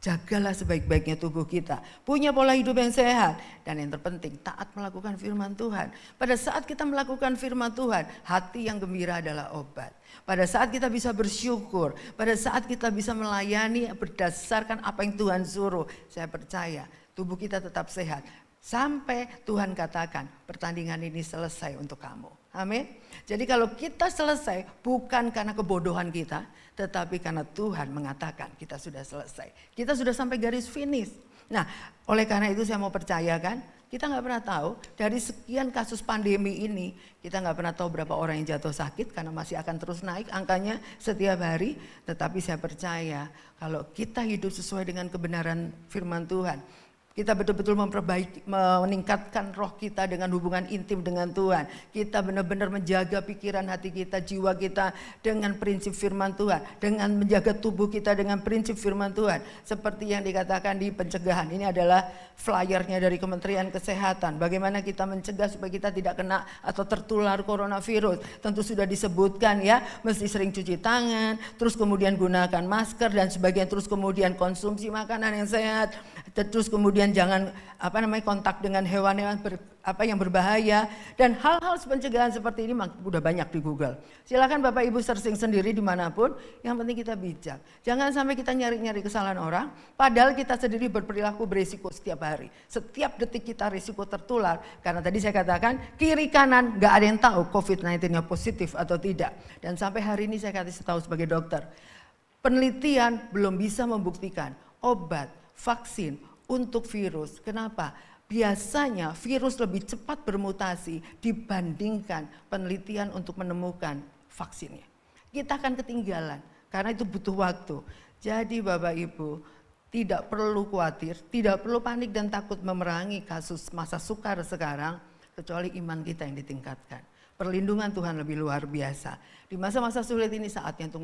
[SPEAKER 2] Jagalah sebaik-baiknya tubuh kita, punya pola hidup yang sehat, dan yang terpenting taat melakukan firman Tuhan. Pada saat kita melakukan firman Tuhan, hati yang gembira adalah obat. Pada saat kita bisa bersyukur, pada saat kita bisa melayani berdasarkan apa yang Tuhan suruh, saya percaya tubuh kita tetap sehat. Sampai Tuhan katakan pertandingan ini selesai untuk kamu. Amin. Jadi kalau kita selesai bukan karena kebodohan kita, tetapi karena Tuhan mengatakan kita sudah selesai. Kita sudah sampai garis finish. Nah, oleh karena itu saya mau percayakan, kita nggak pernah tahu dari sekian kasus pandemi ini, kita nggak pernah tahu berapa orang yang jatuh sakit karena masih akan terus naik angkanya setiap hari. Tetapi saya percaya kalau kita hidup sesuai dengan kebenaran firman Tuhan, kita betul-betul meningkatkan roh kita dengan hubungan intim dengan Tuhan. Kita benar-benar menjaga pikiran hati kita, jiwa kita dengan prinsip firman Tuhan. Dengan menjaga tubuh kita dengan prinsip firman Tuhan. Seperti yang dikatakan di pencegahan. Ini adalah flyernya dari Kementerian Kesehatan. Bagaimana kita mencegah supaya kita tidak kena atau tertular coronavirus. Tentu sudah disebutkan ya, mesti sering cuci tangan, terus kemudian gunakan masker dan sebagainya, terus kemudian konsumsi makanan yang sehat, terus kemudian jangan kontak dengan hewan-hewan yang berbahaya, dan hal-hal pencegahan seperti ini udah banyak di Google. Silakan Bapak Ibu searching sendiri dimanapun. Yang penting kita bijak. Jangan sampai kita nyari-nyari kesalahan orang, padahal kita sendiri berperilaku berisiko setiap hari. Setiap detik kita risiko tertular. Karena tadi saya katakan kiri kanan nggak ada yang tahu COVID-19-nya positif atau tidak. Dan sampai hari ini saya kasih tahu sebagai dokter, penelitian belum bisa membuktikan obat, vaksin untuk virus. Kenapa? Biasanya virus lebih cepat bermutasi dibandingkan penelitian untuk menemukan vaksinnya. Kita akan ketinggalan karena itu butuh waktu. Jadi Bapak Ibu tidak perlu khawatir, tidak perlu panik dan takut memerangi kasus masa sukar sekarang, kecuali iman kita yang ditingkatkan. Perlindungan Tuhan lebih luar biasa. Di masa-masa sulit ini saatnya untuk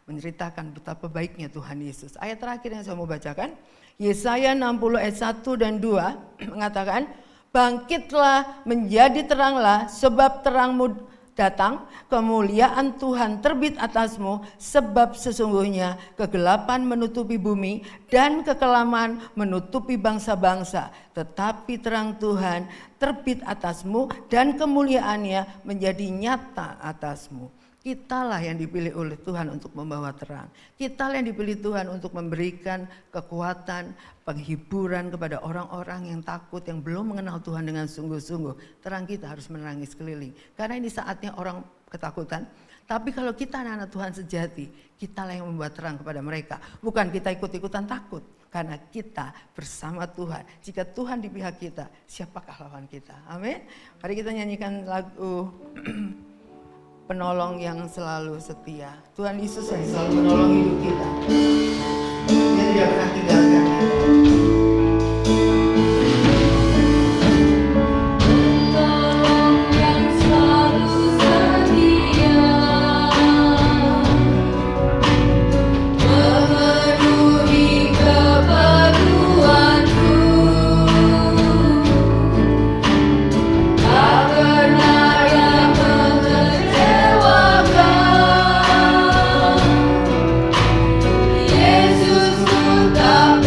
[SPEAKER 2] menceritakan betapa baiknya Tuhan Yesus. Ayat terakhir yang saya mau bacakan, Yesaya 60 ayat 1 dan 2 mengatakan, bangkitlah menjadi teranglah sebab terangmu datang, kemuliaan Tuhan terbit atasmu, sebab sesungguhnya kegelapan menutupi bumi dan kekelaman menutupi bangsa-bangsa. Tetapi terang Tuhan terbit atasmu dan kemuliaannya menjadi nyata atasmu. Kitalah yang dipilih oleh Tuhan untuk membawa terang. Kitalah yang dipilih Tuhan untuk memberikan kekuatan, penghiburan kepada orang-orang yang takut, yang belum mengenal Tuhan dengan sungguh-sungguh. Terang kita harus menerangi sekeliling. Karena ini saatnya orang ketakutan. Tapi kalau kita anak-anak Tuhan sejati, kitalah yang membuat terang kepada mereka. Bukan kita ikut-ikutan takut. Karena kita bersama Tuhan. Jika Tuhan di pihak kita, siapakah lawan kita? Amin. Mari kita nyanyikan lagu penolong yang selalu setia. Tuhan Yesus yang selalu menolong hidup kita. Dia tidak pernah tinggalkan kita.
[SPEAKER 3] Yesus ku tak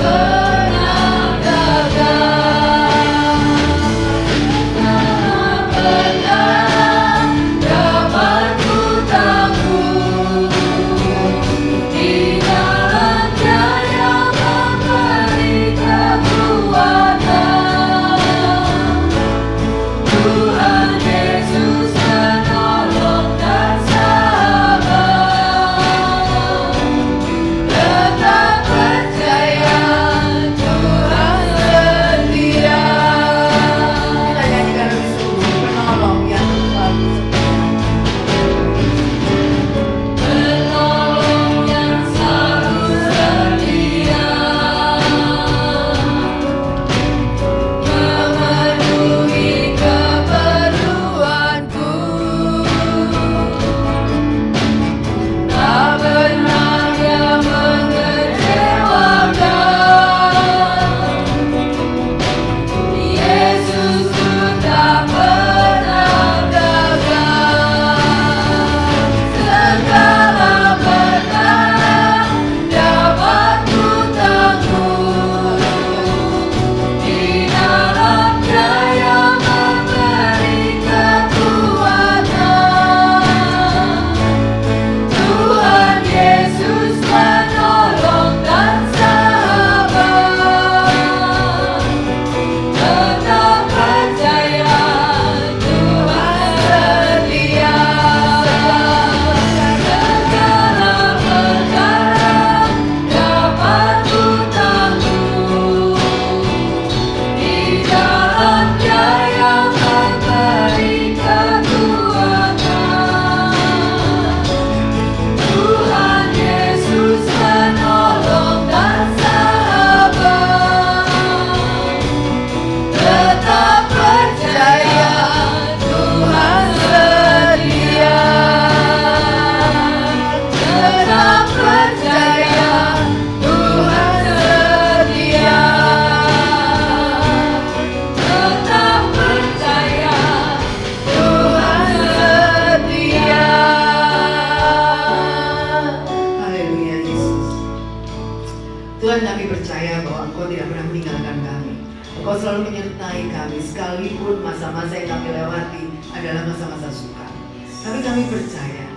[SPEAKER 2] selalu menyertai kami, sekalipun masa-masa yang kami lewati adalah masa-masa suka. Tapi kami percaya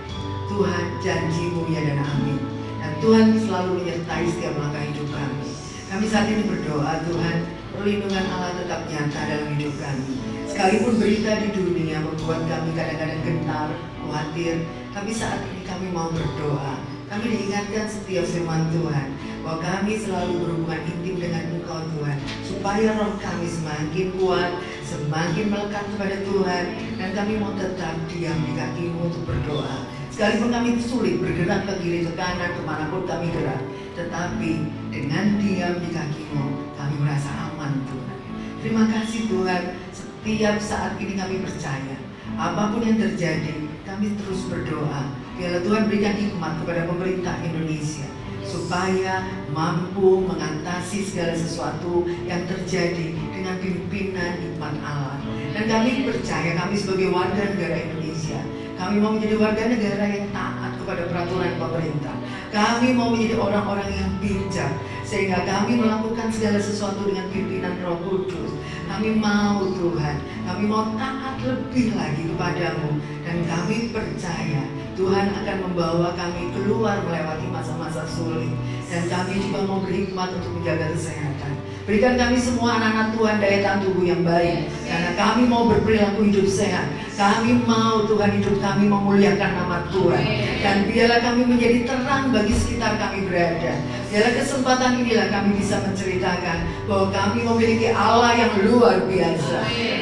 [SPEAKER 2] Tuhan, janji-Mu ya dan amin. Dan Tuhan selalu menyertai setiap langkah hidup kami. Kami saat ini berdoa, Tuhan, perlindungan Allah tetap nyata dalam hidup kami. Sekalipun berita di dunia membuat kami kadang-kadang gentar, khawatir, tapi saat ini kami mau berdoa. Kami diingatkan setiap firman Tuhan bahwa kami selalu berhubungan intim dengan Engkau Tuhan, supaya roh kami semakin kuat, semakin melekat kepada Tuhan, dan kami mau tetap diam di kaki-Mu untuk berdoa. Sekalipun kami sulit bergerak ke kiri ke kanan kemanapun kami gerak, tetapi dengan diam di kaki-Mu kami merasa aman Tuhan. Terima kasih Tuhan, setiap saat ini kami percaya apapun yang terjadi kami terus berdoa. Biarlah Tuhan berikan hikmat kepada pemerintah Indonesia supaya mampu mengatasi segala sesuatu yang terjadi dengan pimpinan hikmat Allah. Dan kami percaya, kami sebagai warga negara Indonesia, kami mau menjadi warga negara yang taat kepada peraturan pemerintah. Kami mau menjadi orang-orang yang bijak, sehingga kami melakukan segala sesuatu dengan pimpinan Roh Kudus. Kami mau Tuhan, kami mau taat lebih lagi kepadamu. Dan kami percaya Tuhan akan membawa kami keluar melewati masa-masa sulit. Dan kami juga mau berhikmat untuk menjaga kesehatan. Berikan kami semua anak-anak Tuhan daya tahan tubuh yang baik, karena kami mau berperilaku hidup sehat. Kami mau Tuhan hidup kami memuliakan nama Tuhan. Dan biarlah kami menjadi terang bagi sekitar kami berada. Biarlah kesempatan inilah kami bisa menceritakan bahwa kami memiliki Allah yang luar biasa.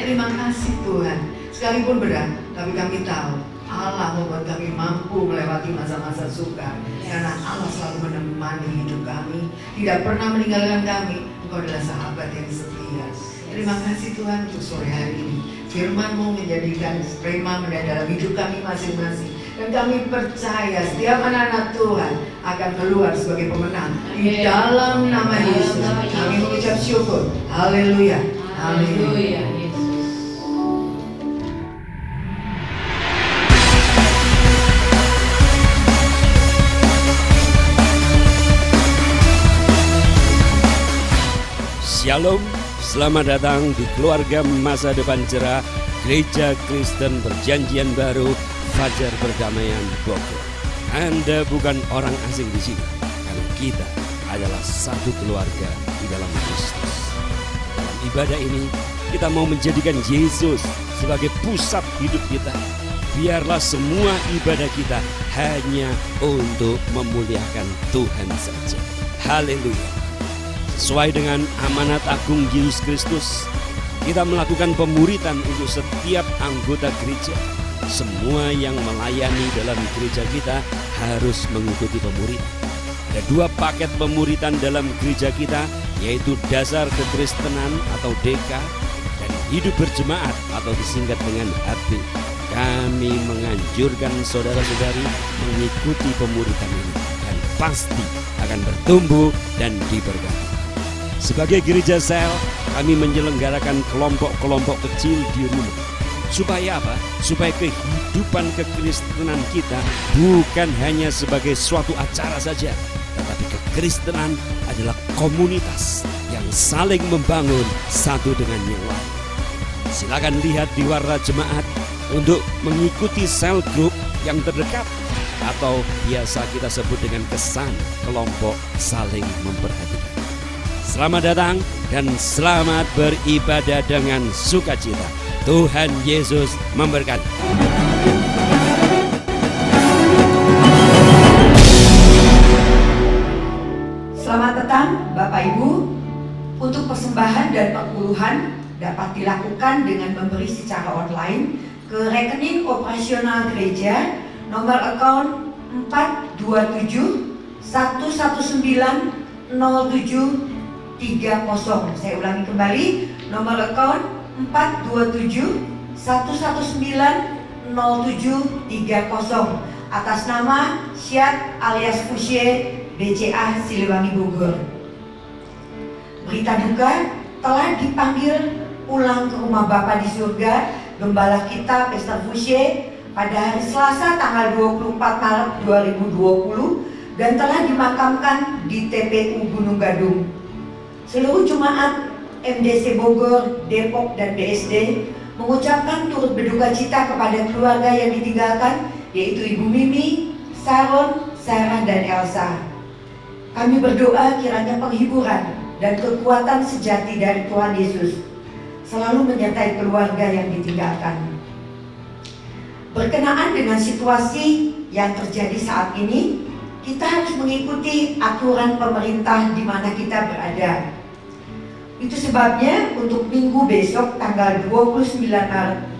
[SPEAKER 2] Terima kasih Tuhan. Sekalipun berat, tapi kami tahu Allah membuat kami mampu melewati masa-masa suka, karena Allah selalu menemani hidup kami, tidak pernah meninggalkan kami. Engkau adalah sahabat yang setia. Terima kasih Tuhan untuk sore hari ini. Firman-Mu menjadikan rema dalam hidup kami masing-masing. Dan kami percaya setiap anak-anak Tuhan akan keluar sebagai pemenang. Di dalam nama Yesus kami mengucap syukur. Haleluya. Haleluya.
[SPEAKER 3] Shalom, selamat datang di keluarga masa depan cerah Gereja Kristen Perjanjian Baru Fajar Perdamaian Bogor. Anda bukan orang asing di sini, karena kita adalah satu keluarga di dalam Kristus. Dalam ibadah ini, kita mau menjadikan Yesus sebagai pusat hidup kita. Biarlah semua ibadah kita hanya untuk memuliakan Tuhan saja. Haleluya. Sesuai dengan amanat agung Yesus Kristus, kita melakukan pemuritan untuk setiap anggota gereja. Semua yang melayani dalam gereja kita harus mengikuti pemuritan. Ada 2 paket pemuritan dalam gereja kita, yaitu dasar kekristenan atau DK dan hidup berjemaat atau disingkat dengan HB. Kami menganjurkan saudara-saudari mengikuti pemuritan ini dan pasti akan bertumbuh dan diberkati. Sebagai gereja sel, kami menyelenggarakan kelompok-kelompok kecil di rumah. Supaya apa? Supaya kehidupan kekristenan kita bukan hanya sebagai suatu acara saja, tetapi kekristenan adalah komunitas yang saling membangun satu dengan yang lain. Silakan lihat di warna jemaat untuk mengikuti sel group yang terdekat, atau biasa kita sebut dengan kesan kelompok saling memperhatikan. Selamat datang dan selamat beribadah dengan sukacita. Tuhan Yesus memberkati.
[SPEAKER 4] Selamat datang Bapak Ibu. Untuk persembahan dan penguluhan dapat dilakukan dengan memberi secara online ke rekening operasional gereja nomor account 427 119 07 30. Saya ulangi kembali, nomor account 427 119 0730 atas nama Syed alias Fusye BCA Siliwangi Bogor. Berita duka, telah dipanggil pulang ke rumah Bapa di surga Gembala kita Pastor Fusye pada hari Selasa tanggal 24 Maret 2020 dan telah dimakamkan di TPU Gunung Gadung. Seluruh jemaat MDC Bogor, Depok, dan BSD mengucapkan turut berduka cita kepada keluarga yang ditinggalkan, yaitu Ibu Mimi, Saron, Sarah, dan Elsa. Kami berdoa kiranya penghiburan dan kekuatan sejati dari Tuhan Yesus selalu menyertai keluarga yang ditinggalkan. Berkenaan dengan situasi yang terjadi saat ini, kita harus mengikuti aturan pemerintah di mana kita berada. Itu sebabnya untuk minggu besok tanggal 29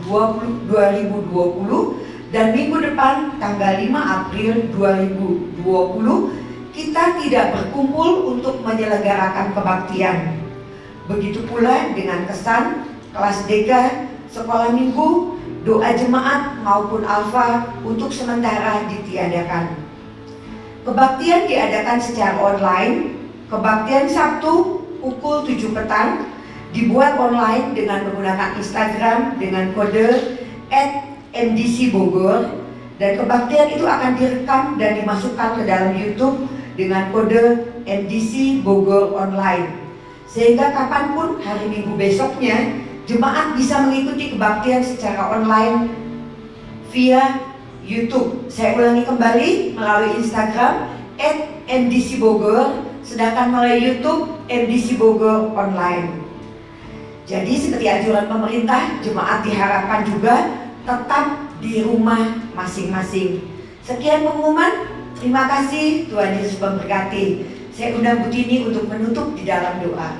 [SPEAKER 4] Maret 2020 dan minggu depan tanggal 5 April 2020 kita tidak berkumpul untuk menyelenggarakan kebaktian. Begitu pula dengan kesan kelas DK, sekolah minggu, doa jemaat maupun alfa untuk sementara ditiadakan. Kebaktian diadakan secara online. Kebaktian Sabtu pukul 7 petang dibuat online dengan menggunakan Instagram dengan kode @mdcbogor, dan kebaktian itu akan direkam dan dimasukkan ke dalam YouTube dengan kode MDC Bogor Online, sehingga kapanpun hari Minggu besoknya jemaat bisa mengikuti kebaktian secara online via YouTube. Saya ulangi kembali, melalui Instagram @mdcbogor, sedangkan melalui YouTube MDC Bogor Online. Jadi seperti anjuran pemerintah, jemaat diharapkan juga tetap di rumah masing-masing. Sekian pengumuman, terima kasih, Tuhan Yesus memberkati. Saya undang Bu Tini untuk menutup di dalam doa.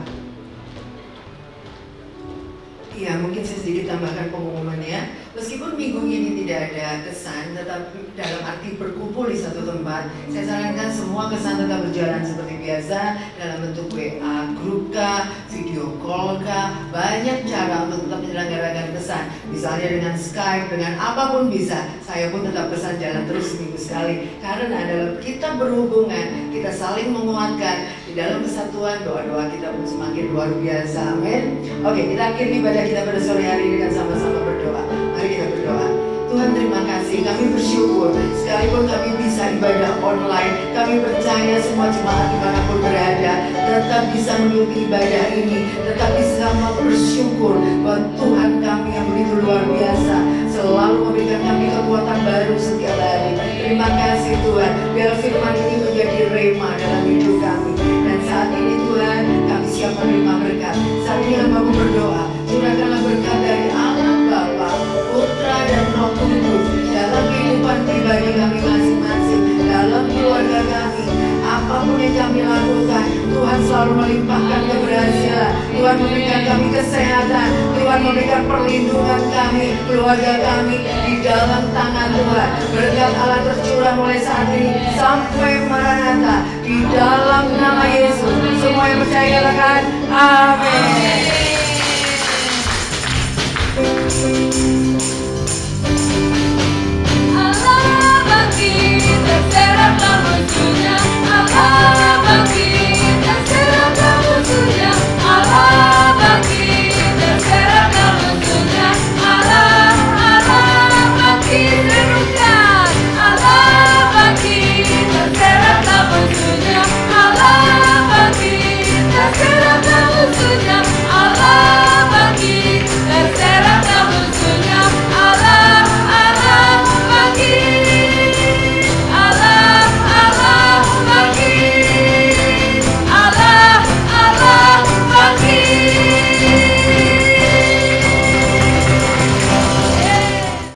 [SPEAKER 2] Iya, mungkin saya sedikit tambahkan pengumumannya. Meskipun minggu ini tidak ada kesan, tetapi dalam arti berkumpul di satu tempat, saya sarankan semua kesan tetap berjalan seperti biasa dalam bentuk WA, grup kah, video call kah, banyak cara untuk tetap menyelenggarakan kesan. Misalnya dengan Skype, dengan apapun bisa. Saya pun tetap kesan jalan terus seminggu sekali. Karena dalam kita berhubungan, kita saling menguatkan di dalam kesatuan, doa-doa kita pun semakin luar biasa. Amin. Oke, kita akhiri ibadah kita pada sore hari ini dengan sama-sama berdoa. Mari kita berdoa. Tuhan, terima kasih, kami bersyukur sekalipun kami bisa ibadah online, kami percaya semua jemaat dimanapun berada tetap bisa mengikuti ibadah ini, tetap bisa bersyukur bahwa Tuhan kami yang begitu luar biasa selalu memberikan kami kekuatan baru setiap hari. Terima kasih Tuhan, biar firman ini menjadi rema dalam hidup kami. Dan saat ini Tuhan, kami siap menerima berkat. Saat ini hamba-Mu berdoa, curahkanlah berkat dari Allah Bapa, Putra dan Roh Kudus dalam kehidupan pribadi kami masing-masing, dalam keluarga kami. Apapun yang kami lakukan, Tuhan selalu melimpahkan keberhasilan. Tuhan memberikan kami kesehatan, Tuhan memberikan perlindungan kami, keluarga kami di dalam tangan Tuhan. Berkat Allah tercurah mulai saat ini sampai Maranatha di dalam nama Yesus. Semua yang percaya katakan amin.